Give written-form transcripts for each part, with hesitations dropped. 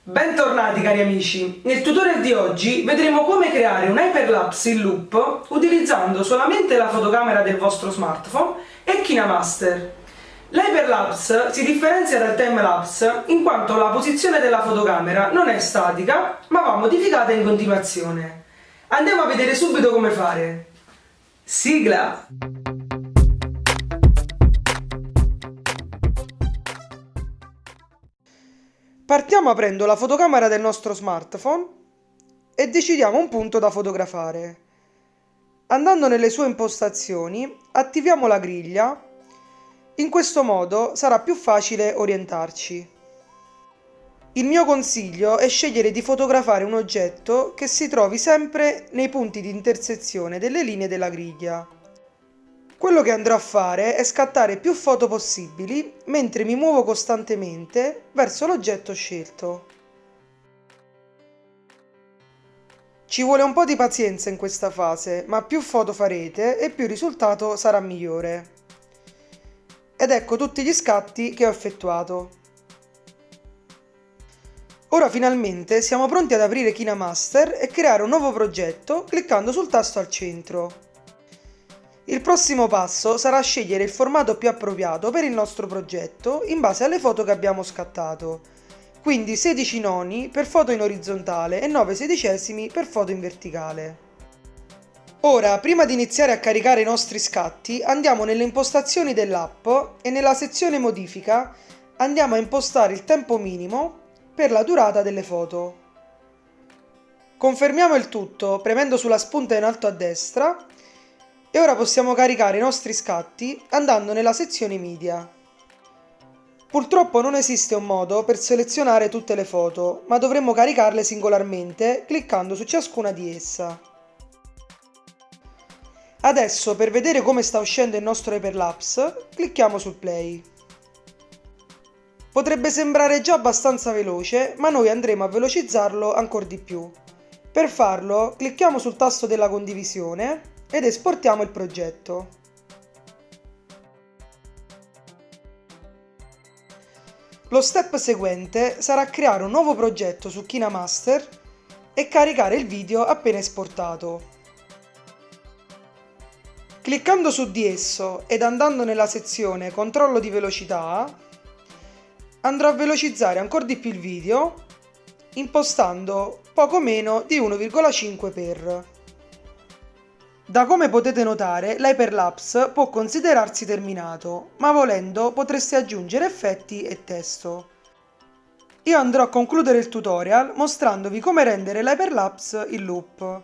Bentornati cari amici, nel tutorial di oggi vedremo come creare un hyperlapse in loop utilizzando solamente la fotocamera del vostro smartphone e KineMaster. L'hyperlapse si differenzia dal timelapse in quanto la posizione della fotocamera non è statica ma va modificata in continuazione. Andiamo a vedere subito come fare. Sigla! Partiamo aprendo la fotocamera del nostro smartphone e decidiamo un punto da fotografare. Andando nelle sue impostazioni, attiviamo la griglia. In questo modo sarà più facile orientarci. Il mio consiglio è scegliere di fotografare un oggetto che si trovi sempre nei punti di intersezione delle linee della griglia. Quello che andrò a fare è scattare più foto possibili mentre mi muovo costantemente verso l'oggetto scelto. Ci vuole un po' di pazienza in questa fase, ma più foto farete e più il risultato sarà migliore. Ed ecco tutti gli scatti che ho effettuato. Ora finalmente siamo pronti ad aprire KineMaster e creare un nuovo progetto cliccando sul tasto al centro. Il prossimo passo sarà scegliere il formato più appropriato per il nostro progetto in base alle foto che abbiamo scattato, quindi 16 noni per foto in orizzontale e 9 sedicesimi per foto in verticale. Ora, prima di iniziare a caricare i nostri scatti, andiamo nelle impostazioni dell'app e nella sezione modifica andiamo a impostare il tempo minimo per la durata delle foto. Confermiamo il tutto premendo sulla spunta in alto a destra. E ora possiamo caricare i nostri scatti andando nella sezione media. Purtroppo non esiste un modo per selezionare tutte le foto, ma dovremmo caricarle singolarmente cliccando su ciascuna di essa. Adesso per vedere come sta uscendo il nostro hyperlapse, clicchiamo sul play. Potrebbe sembrare già abbastanza veloce, ma noi andremo a velocizzarlo ancora di più. Per farlo, clicchiamo sul tasto della condivisione ed esportiamo il progetto. Lo step seguente sarà creare un nuovo progetto su KineMaster e caricare il video appena esportato. Cliccando su di esso ed andando nella sezione Controllo di velocità, andrò a velocizzare ancora di più il video, impostando poco meno di 1,5x. Da come potete notare, l'hyperlapse può considerarsi terminato, ma volendo potreste aggiungere effetti e testo. Io andrò a concludere il tutorial mostrandovi come rendere l'hyperlapse in loop.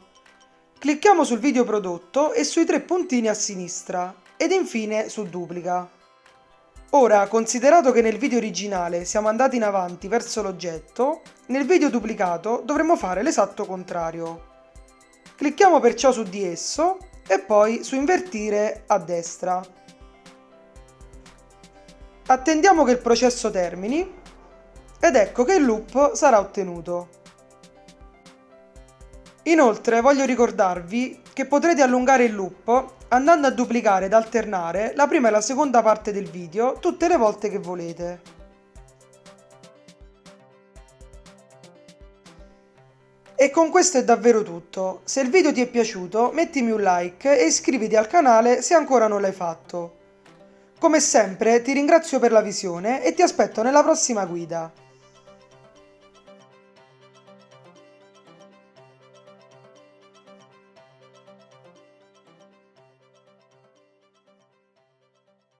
Clicchiamo sul video prodotto e sui tre puntini a sinistra, ed infine su duplica. Ora, considerato che nel video originale siamo andati in avanti verso l'oggetto, nel video duplicato dovremo fare l'esatto contrario. Clicchiamo perciò su di esso e poi su invertire a destra. Attendiamo che il processo termini ed ecco che il loop sarà ottenuto. Inoltre voglio ricordarvi che potrete allungare il loop andando a duplicare ed alternare la prima e la seconda parte del video tutte le volte che volete. E con questo è davvero tutto. Se il video ti è piaciuto mettimi un like e iscriviti al canale se ancora non l'hai fatto. Come sempre ti ringrazio per la visione e ti aspetto nella prossima guida.